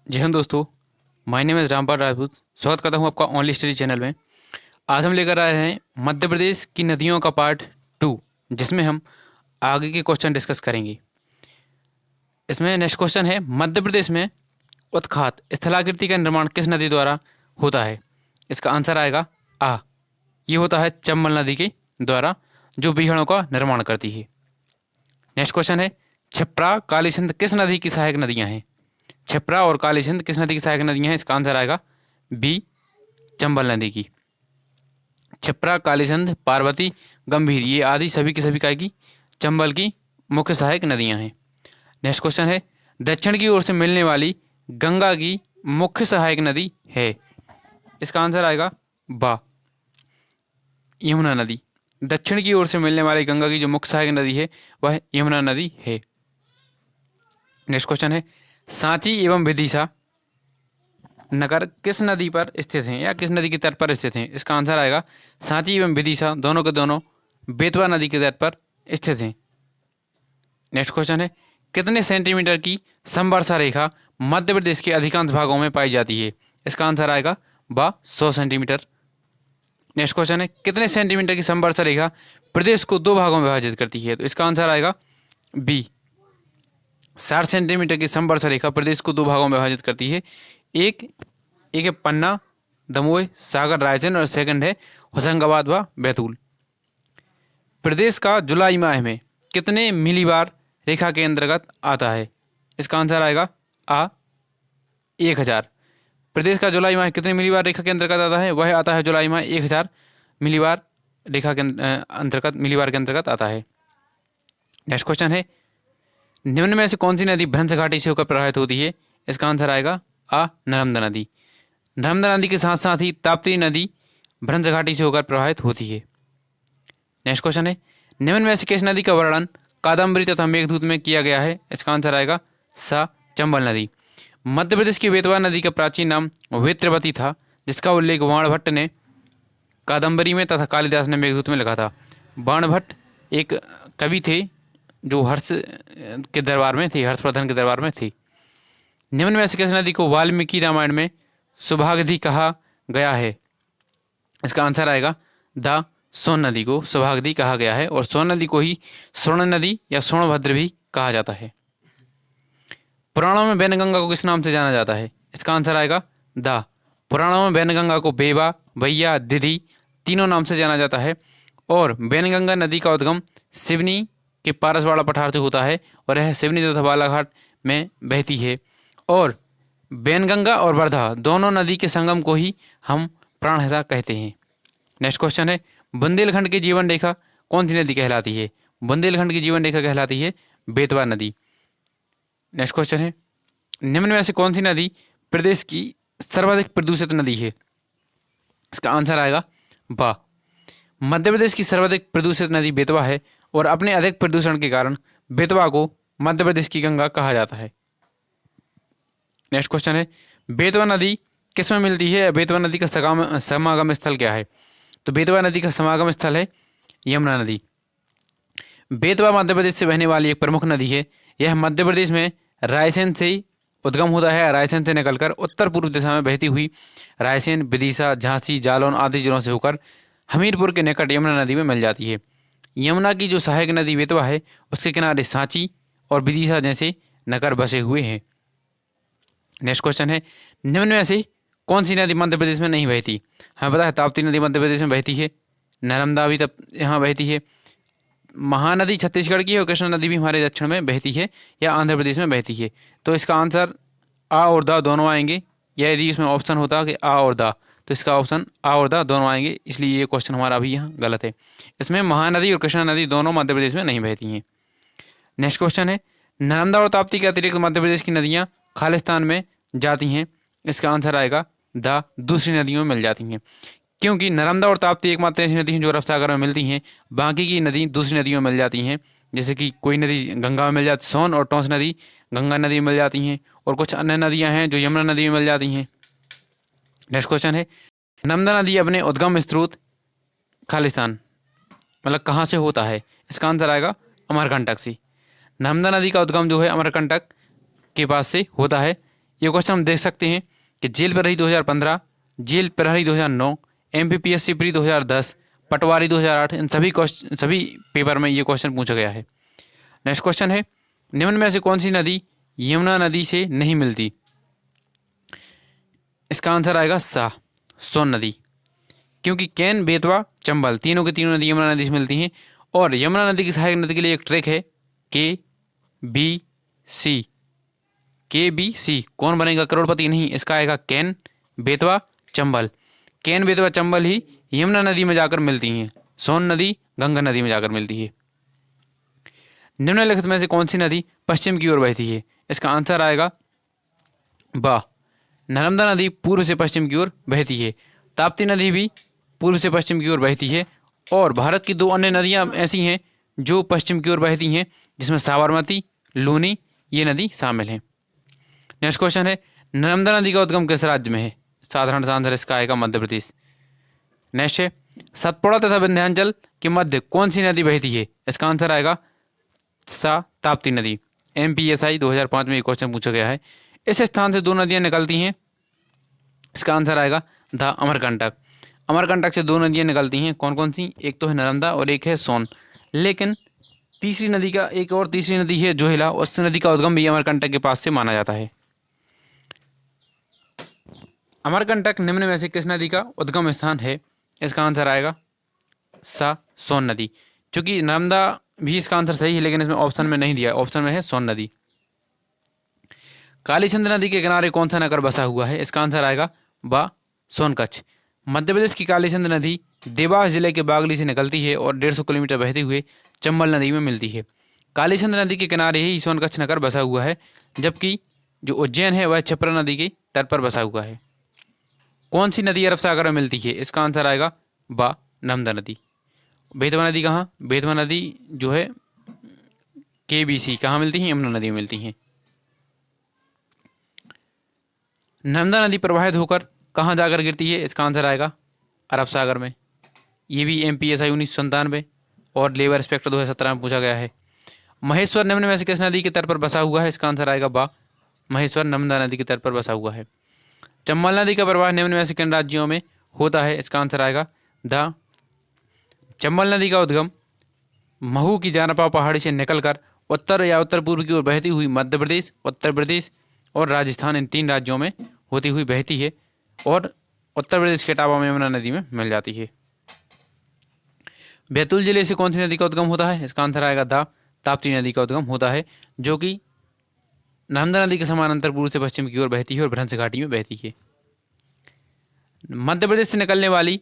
जी हाँ दोस्तों, my name is Rampal Rajput. स्वागत करता हूँ आपका ओनली स्टडी चैनल में। आज हम लेकर आए हैं मध्य प्रदेश की नदियों का पार्ट 2, जिसमें हम आगे के क्वेश्चन डिस्कस करेंगे। इसमें नेक्स्ट क्वेश्चन है, मध्य प्रदेश में उत्खात स्थलाकृति का निर्माण किस नदी द्वारा होता है? इसका आंसर आएगा आ। ये होता है चंबल नदी के द्वारा, जो बीहड़ों का निर्माण करती है। नेक्स्ट क्वेश्चन है, क्षिप्रा काली सिंध किस नदी की सहायक नदियाँ हैं? क्षिप्रा और काली सिंध किस नदी की सहायक नदियाँ हैं? इसका आंसर आएगा बी, चंबल नदी की। क्षिप्रा, काली सिंध, पार्वती, गंभीर, ये आदि सभी की सभी की चंबल की मुख्य सहायक नदियाँ हैं। नेक्स्ट क्वेश्चन है, दक्षिण की ओर से मिलने वाली गंगा की मुख्य सहायक नदी है? इसका आंसर आएगा बा, यमुना नदी। दक्षिण की ओर से मिलने वाली गंगा की जो मुख्य सहायक नदी है वह यमुना नदी है। नेक्स्ट क्वेश्चन है, सांची एवं विदिशा नगर किस नदी पर स्थित हैं या किस नदी के तट पर स्थित हैं? इसका आंसर आएगा सांची एवं विदिशा दोनों के दोनों बेतवा नदी के तट पर स्थित हैं। नेक्स्ट क्वेश्चन है, कितने सेंटीमीटर की समवर्षा रेखा मध्य प्रदेश के अधिकांश भागों में पाई जाती है? इसका आंसर आएगा बा, 100 सेंटीमीटर। नेक्स्ट क्वेश्चन है, कितने सेंटीमीटर की समवर्षा रेखा प्रदेश को दो भागों में विभाजित करती है? तो इसका आंसर आएगा बी, 60 सेंटीमीटर की समवर्षा रेखा प्रदेश को दो भागों में विभाजित करती है। एक एक है पन्ना, दमोह, सागर, रायसेन, और सेकंड है होशंगाबाद व बैतूल। प्रदेश का जुलाई माह में कितने मिलीबार रेखा के अंतर्गत आता है? इसका आंसर आएगा आ, 1000। प्रदेश का जुलाई माह कितने मिलीबार रेखा के अंतर्गत आता है? वह आता है जुलाई माह 1000 मिलीबार रेखा के अंतर्गत, मिलीबार के अंतर्गत आता है। नेक्स्ट क्वेश्चन है, निम्न में से कौन सी नदी भ्रंश घाटी से होकर प्रभावित होती है? इसका आंसर आएगा आ, नर्मदा नदी। नर्मदा नदी के साथ साथ ही ताप्ती नदी भ्रंश घाटी से होकर प्रभावित होती है। नेक्स्ट क्वेश्चन है, निम्न में से किस नदी का वर्णन कादम्बरी तथा मेघदूत में किया गया है? इसका आंसर आएगा सा, चंबल नदी। मध्य प्रदेश की बेतवा नदी का प्राचीन नाम वेत्रवती था, जिसका उल्लेख बाणभट्ट ने कादम्बरी में तथा कालिदास ने मेघदूत में लिखा था। बाणभट्ट एक कवि थे जो हर्ष के दरबार में थे, हर्षवर्धन के दरबार में थे। निम्न में से किस नदी को वाल्मीकि रामायण में सुभागधी कहा गया है? इसका आंसर आएगा द, सोन नदी को सुभागधी कहा गया है, और सोन नदी को ही स्वर्ण नदी या सोनभद्र भी कहा जाता है। पुराणों में वैनगंगा को किस नाम से जाना जाता है? इसका आंसर आएगा द। पुराणों में वैनगंगा को बेवा, भैया, दिधि तीनों नाम से जाना जाता है, और वैनगंगा नदी का उद्गम सिवनी के पारसवाड़ा पठार से होता है, और यह सिवनी तथा बालाघाट में बहती है। और वैनगंगा और वर्धा दोनों नदी के संगम को ही हम प्राणहिता कहते हैं। नेक्स्ट क्वेश्चन है, बुंदेलखंड की जीवन रेखा कौन सी नदी कहलाती है? बुंदेलखंड की जीवन रेखा कहलाती है बेतवा नदी। नेक्स्ट क्वेश्चन है, निम्न में से कौन सी नदी प्रदेश की सर्वाधिक प्रदूषित नदी है? इसका आंसर आएगा बा, मध्य प्रदेश की सर्वाधिक प्रदूषित नदी बेतवा है, और अपने अधिक प्रदूषण के कारण बेतवा को मध्य प्रदेश की गंगा कहा जाता है। नेक्स्ट क्वेश्चन है, बेतवा नदी किस में मिलती है? बेतवा नदी का समागम स्थल क्या है? तो बेतवा नदी का समागम स्थल है यमुना नदी। बेतवा मध्य प्रदेश से बहने वाली एक प्रमुख नदी है। यह मध्य प्रदेश में रायसेन से उद्गम होता है। रायसेन से निकलकर उत्तर पूर्व दिशा में बहती हुई रायसेन, विदिशा, झांसी, जालौन आदि जिलों से होकर हमीरपुर के निकट यमुना नदी में मिल जाती है। यमुना की जो सहायक नदी बेतवा है, उसके किनारे सांची और विदिशा जैसे नगर बसे हुए हैं। नेक्स्ट क्वेश्चन है, निम्न में से कौन सी नदी मध्य प्रदेश में नहीं बहती? हमें पता है ताप्ती नदी मध्य प्रदेश में बहती है, नर्मदा भी तब यहाँ बहती है, महानदी छत्तीसगढ़ की है, और कृष्णा नदी भी हमारे दक्षिण में बहती है या आंध्र प्रदेश में बहती है। तो इसका आंसर आ और द दोनों आएंगे, या यदि इसमें ऑप्शन होता कि आ और द, तो इसका ऑप्शन आ और द दोनों आएंगे, इसलिए ये क्वेश्चन हमारा अभी यहाँ गलत है। इसमें महानदी और कृष्णा नदी दोनों मध्य प्रदेश में नहीं बहती हैं। नेक्स्ट क्वेश्चन है, नर्मदा और ताप्ती के अतिरिक्त मध्य प्रदेश की नदियाँ खालिस्तान में जाती हैं। इसका आंसर आएगा द, दूसरी नदियों में मिल जाती हैं, क्योंकि नर्मदा और ताप्ती एकमात्र ऐसी नदी हैं जो अरब सागर में मिलती हैं। बाकी की नदी दूसरी नदियों में मिल जाती हैं, जैसे कि कोई नदी गंगा में मिल जाती, सोन और टोंस नदी गंगा नदी में मिल जाती हैं, और कुछ अन्य नदियां हैं जो यमुना नदी में मिल जाती हैं। नेक्स्ट क्वेश्चन है, नर्मदा नदी अपने उद्गम स्रोत खालिस्तान मतलब कहाँ से होता है? इसका आंसर आएगा अमरकंटक से। नर्मदा नदी का उद्गम जो है अमरकंटक के पास से होता है। ये क्वेश्चन हम देख सकते हैं कि जेल प्रहरी 2015, जेल प्रहरी 2009, एमपीपीएससी प्री 2010, पटवारी 2008, इन सभी पेपर में ये क्वेश्चन पूछा गया है। नेक्स्ट क्वेश्चन है, निम्न में से कौन सी नदी यमुना नदी से नहीं मिलती? इसका आंसर आएगा सा, सोन नदी, क्योंकि कैन, बेतवा, चंबल तीनों की तीनों नदी यमुना नदी से मिलती हैं। और यमुना नदी की सहायक नदी के लिए एक ट्रैक है KBC। KBC कौन बनेगा करोड़पति? नहीं, इसका आएगा कैन, बेतवा, चंबल। कैन, बेतवा, चंबल ही यमुना नदी में जाकर मिलती हैं। सोन नदी गंगा नदी में जाकर मिलती है। निम्नलिखित में से कौन सी नदी पश्चिम की ओर बहती है? इसका आंसर आएगा बा, नर्मदा नदी पूर्व से पश्चिम की ओर बहती है। ताप्ती नदी भी पूर्व से पश्चिम की ओर बहती है। और भारत की दो अन्य नदियां ऐसी हैं जो पश्चिम की ओर बहती हैं, जिसमें साबरमती, लूनी ये नदी शामिल है। नेक्स्ट क्वेश्चन है, नर्मदा नदी का उद्गम किस राज्य में है? साधारण सा आंसर इसका आएगा मध्य प्रदेश। नेक्स्ट है, सतपुड़ा तथा विंध्याचल के मध्य कौन सी नदी बहती है? इसका आंसर आएगा सा, ताप्ती नदी। MPSI 2005 में ये क्वेश्चन पूछा गया है। इस स्थान से दो नदियां निकलती हैं। इसका आंसर आएगा द अमरकंटक। अमरकंटक से दो नदियां निकलती हैं। कौन कौन सी? एक तो है नर्मदा और एक है सोन। लेकिन तीसरी नदी का एक और तीसरी नदी है जोहिला, उस नदी का उद्गम भी अमरकंटक के पास से माना जाता है। अमरकंटक निम्न में से किस नदी का उद्गम स्थान है? इसका आंसर आएगा सा, सोन नदी। क्योंकि नर्मदा भी इसका आंसर सही है, लेकिन इसमें ऑप्शन में नहीं दिया, ऑप्शन में है सोन नदी। कालीचंद नदी के किनारे कौन सा नगर बसा हुआ है? इसका आंसर आएगा बा, सोनकच्छ। मध्य प्रदेश की कालीचंद नदी देवास जिले के बागली से निकलती है और 150 किलोमीटर बहते हुए चंबल नदी में मिलती है। कालीचंद नदी के किनारे ही सोनकच्छ नगर बसा हुआ है, जबकि जो उज्जैन है वह क्षिप्रा नदी के तट पर बसा हुआ है। कौन सी नदी अरब सागर में मिलती है? इसका आंसर आएगा बा, नर्मदा नदी। बेतवा नदी कहाँ? बेतवा नदी जो है KBC कहाँ मिलती है? यमुना नदी में मिलती हैं। नर्मदा नदी प्रवाहित होकर कहाँ जाकर गिरती है? इसका आंसर आएगा अरब सागर में। ये भी MPSI 1997 और लेबर इंस्पेक्टर 2017 में पूछा गया है। महेश्वर निम्न में से किस नदी के तट पर बसा हुआ है? इसका आंसर आएगा बा, महेश्वर नर्मदा नदी के तट पर बसा हुआ है। चंबल नदी का प्रवाह निम्न में से किन राज्यों में होता है? इसका आंसर आएगा द। चंबल नदी का उद्गम महू की जानपा पहाड़ी से निकलकर उत्तर या उत्तर पूर्व की ओर बहती हुई मध्य प्रदेश, उत्तर प्रदेश और राजस्थान, इन तीन राज्यों में होती हुई बहती है और उत्तर प्रदेश के टापा में यमुना नदी में मिल जाती है। बैतूल जिले से कौन सी नदी का उद्गम होता है? इसका आंसर आएगा द, ताप्ती नदी का उद्गम होता है, जो कि नर्मदा नदी के समानांतर पूर्व से पश्चिम की ओर बहती है और भ्रंश घाटी में बहती है। मध्य प्रदेश से निकलने वाली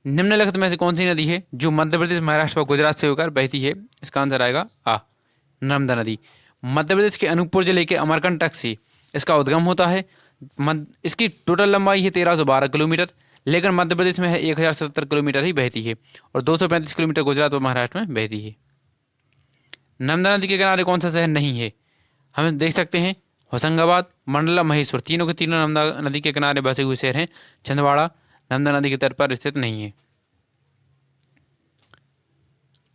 निम्नलिखित में से कौन सी नदी है जो मध्य प्रदेश, महाराष्ट्र और गुजरात से होकर बहती है? इसका आंसर आएगा आ, नर्मदा नदी। मध्य प्रदेश के अनूपपुर जिले के अमरकंटक से इसका उद्गम होता है। इसकी टोटल लंबाई है 1312 किलोमीटर, लेकिन मध्य प्रदेश में है 1077 किलोमीटर ही बहती है और 235 किलोमीटर गुजरात और महाराष्ट्र में बहती है। नर्मदा नदी के किनारे कौन सा शहर नहीं है? हम देख सकते हैं होशंगाबाद, मंडला, महेश्वर, तीनों के तीनों नर्मदा नदी के किनारे बसे हुए शहर हैं। छिंदवाड़ा नर्मदा नदी के तट पर स्थित नहीं है।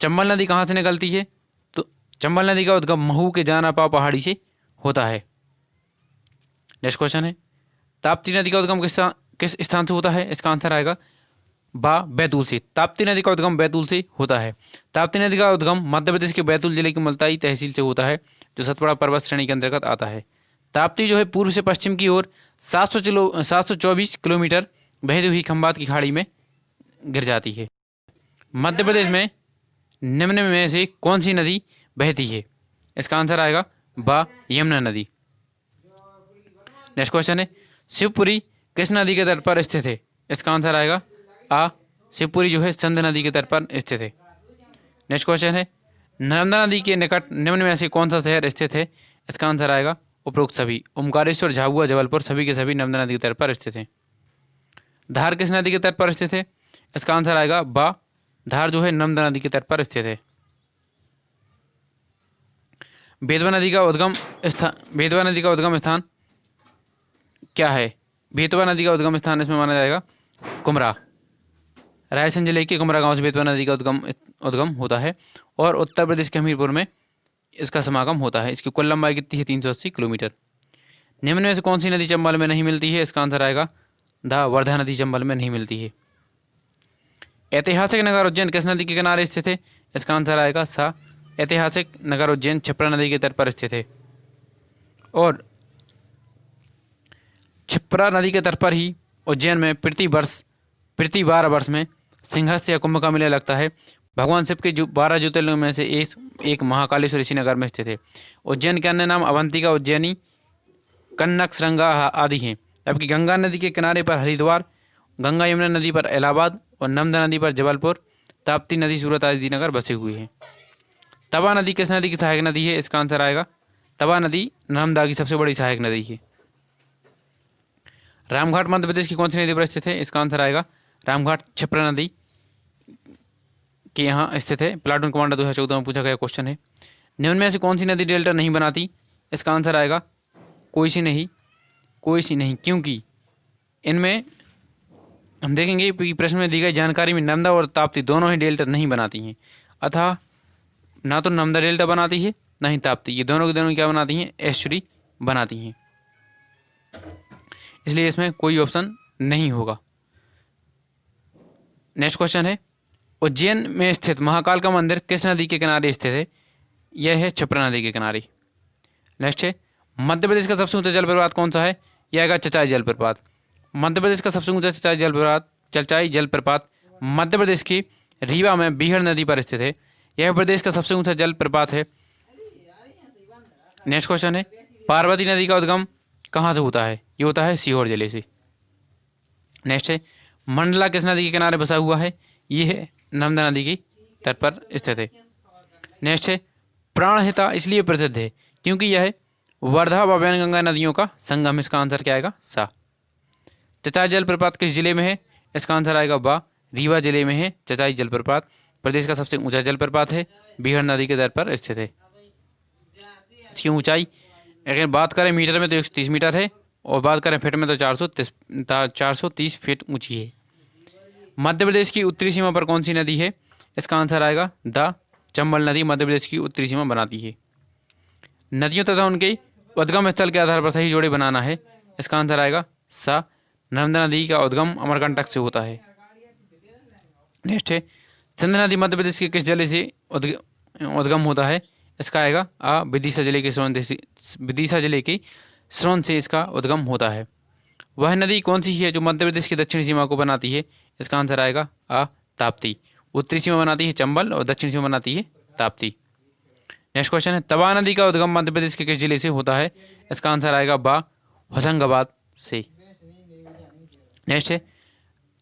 चंबल नदी कहाँ से निकलती है? तो चंबल नदी का उद्गम महू के जानापा पहाड़ी से होता है। नेक्स्ट क्वेश्चन है, ताप्ती नदी का उद्गम किस स्थान से होता है? इसका आंसर आएगा बा, बैतूल से। ताप्ती नदी का उद्गम बैतूल से होता है। ताप्ती नदी का उद्गम मध्य प्रदेश के बैतूल जिले की मुल्ताई तहसील से होता है, जो सतपुड़ा पर्वत श्रेणी के अंतर्गत आता है। ताप्ती जो है पूर्व से पश्चिम की ओर 724 किलोमीटर बहती हुई खंबात की खाड़ी में गिर जाती है। मध्य प्रदेश में निम्न में से कौन सी नदी बहती है? इसका आंसर आएगा बा, यमुना नदी। नेक्स्ट क्वेश्चन है, शिवपुरी किस नदी के तट पर स्थित है? इसका आंसर आएगा आ, शिवपुरी जो है सिंध नदी के तट पर स्थित है। नेक्स्ट क्वेश्चन है, नर्मदा नदी के निकट निम्न में से कौन सा शहर स्थित है? इसका आंसर आएगा उपरोक्त सभी। ओमकारेश्वर, झाबुआ, जबलपुर सभी के सभी नर्मदा नदी के तट पर स्थित हैं। धार किस नदी के तट पर स्थित है? इसका आंसर आएगा बा, धार जो है नर्मदा नदी के तट पर स्थित है। बेतवा नदी का उद्गम स्थान क्या है? बेतवा नदी का उद्गम स्थान इसमें माना जाएगा कुमरा। रायसेन जिले के कुमरा गांव से बेतवा नदी का उद्गम होता है और उत्तर प्रदेश के हमीरपुर में इसका समागम होता है। इसकी कुल लंबाई कितनी है? 380 किलोमीटर। निम्न में से कौन सी नदी चंबल में नहीं मिलती है? इसका आंसर आएगा द वर्धा नदी चंबल में नहीं मिलती है। ऐतिहासिक नगर उज्जैन किस नदी के किनारे स्थित है? इसका आंसर आएगा सा। ऐतिहासिक नगर उज्जैन क्षिप्रा नदी के तट पर स्थित है और क्षिप्रा नदी के तट पर ही उज्जैन में प्रति 12 वर्ष में सिंहस्थ या कुंभ का मेला लगता है। भगवान शिव के 12 ज्योतिर्लिंग में से एक महाकालेश्वर इसी नगर में स्थित है। उज्जैन के अन्य नाम अवंतिका, उज्जैनी, कन्नक, श्रृंगा आदि हैं। जबकि गंगा नदी के किनारे पर हरिद्वार, गंगा यमुना नदी पर इलाहाबाद और नर्मदा नदी पर जबलपुर, ताप्ती नदी सूरत आदि नगर बसे हुए हैं। तवा नदी किस नदी की सहायक नदी है? इसका आंसर आएगा तवा नदी नर्मदा की सबसे बड़ी सहायक नदी है। रामघाट मध्य प्रदेश की कौन सी नदी पर स्थित है? इसका आंसर आएगा रामघाट क्षिप्रा नदी के यहाँ स्थित है। प्लाटून कमांडर 2014 में पूछा गया क्वेश्चन है। निम्न में से कौन सी नदी डेल्टा नहीं बनाती? इसका आंसर आएगा कोई सी नहीं, क्योंकि इनमें हम देखेंगे कि प्रश्न में दी गई जानकारी में नर्मदा और ताप्ती दोनों ही डेल्टा नहीं बनाती हैं। अतः ना तो नर्मदा डेल्टा बनाती है ना ही ताप्ती, ये दोनों के दोनों क्या बनाती हैं? एस्चुरी बनाती हैं। इसलिए इसमें कोई ऑप्शन नहीं होगा। नेक्स्ट क्वेश्चन है, उज्जैन में स्थित महाकाल का मंदिर किस नदी के किनारे स्थित है? यह है क्षिप्रा नदी के किनारे। नेक्स्ट है, मध्य प्रदेश का सबसे ऊंचा जलप्रपात कौन सा है? यह आएगा चचाई जलप्रपात। मध्य प्रदेश का सबसे ऊंचा चचाई जलप्रपात मध्य प्रदेश की रीवा में बीहड़ नदी पर स्थित है। यह प्रदेश का सबसे ऊंचा जलप्रपात है। नेक्स्ट क्वेश्चन है, पार्वती नदी का उद्गम कहाँ से होता है? ये होता है सीहोर जिले से। नेक्स्ट है, मंडला किस नदी के किनारे बसा हुआ है? ये है नर्मदा नदी की तट पर स्थित है। नेक्स्ट है, प्राणहिता इसलिए प्रसिद्ध है क्योंकि यह वर्धा व वैनगंगा नदियों का संगम। इसका आंसर क्या आएगा? सा। चचाई जलप्रपात किस जिले में है? इसका आंसर आएगा बा। रीवा जिले में है चचाई जलप्रपात। प्रदेश का सबसे ऊंचा जलप्रपात है, बीहड़ नदी के तट पर स्थित है। इसकी ऊंचाई अगर बात करें मीटर में तो 130 मीटर है और बात करें फीट में तो 430 फीट ऊंची है। मध्य प्रदेश की उत्तरी सीमा पर कौन सी नदी है? इसका आंसर आएगा द चंबल नदी मध्य प्रदेश की उत्तरी सीमा बनाती है। नदियों तथा उनके उद्गम स्थल के आधार पर सही जोड़े बनाना है। इसका आंसर आएगा सा। नर्मदा नदी का उद्गम अमरकंटक से होता है। नेक्स्ट है, सिंध नदी मध्य प्रदेश के किस जिले से उद्गम होता है? इसका आएगा आ। विदिशा जिले के स्रोन से इसका उद्गम होता है। वह नदी कौन सी है जो मध्य प्रदेश की दक्षिणी सीमा को बनाती है? इसका आंसर आएगा आ। ताप्ती। उत्तरी सीमा बनाती है चंबल और दक्षिणी सीमा बनाती है ताप्ती। नेक्स्ट क्वेश्चन है, तवा नदी का उद्गम मध्य प्रदेश के किस जिले से होता है? इसका आंसर आएगा बा। होशंगाबाद से। नेक्स्ट है,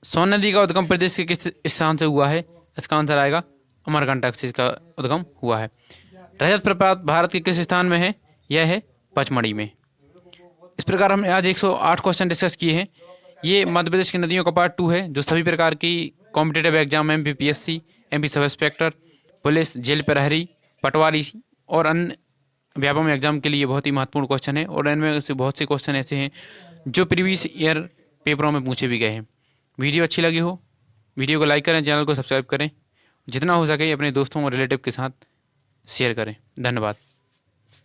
सोन नदी का उद्गम प्रदेश के किस स्थान से हुआ है? इसका आंसर आएगा अमरकंटक से इसका उद्गम हुआ है। रजत प्रपात भारत के किस स्थान में है? यह है पचमढ़ी में। इस प्रकार हमने आज 108 क्वेश्चन डिस्कस किए हैं। ये मध्य प्रदेश की नदियों का पार्ट 2 है जो सभी प्रकार की competitive exam MPPSC, MP sub inspector, police, jail प्रहरी, पटवारी और अन्य व्यापम एग्जाम के लिए बहुत ही महत्वपूर्ण क्वेश्चन है और इनमें से बहुत से क्वेश्चन ऐसे हैं जो प्रीवियस ईयर पेपरों में पूछे भी गए हैं। वीडियो अच्छी लगी हो वीडियो को लाइक करें, चैनल को सब्सक्राइब करें, जितना हो सके अपने दोस्तों और रिलेटिव के साथ शेयर करें। धन्यवाद।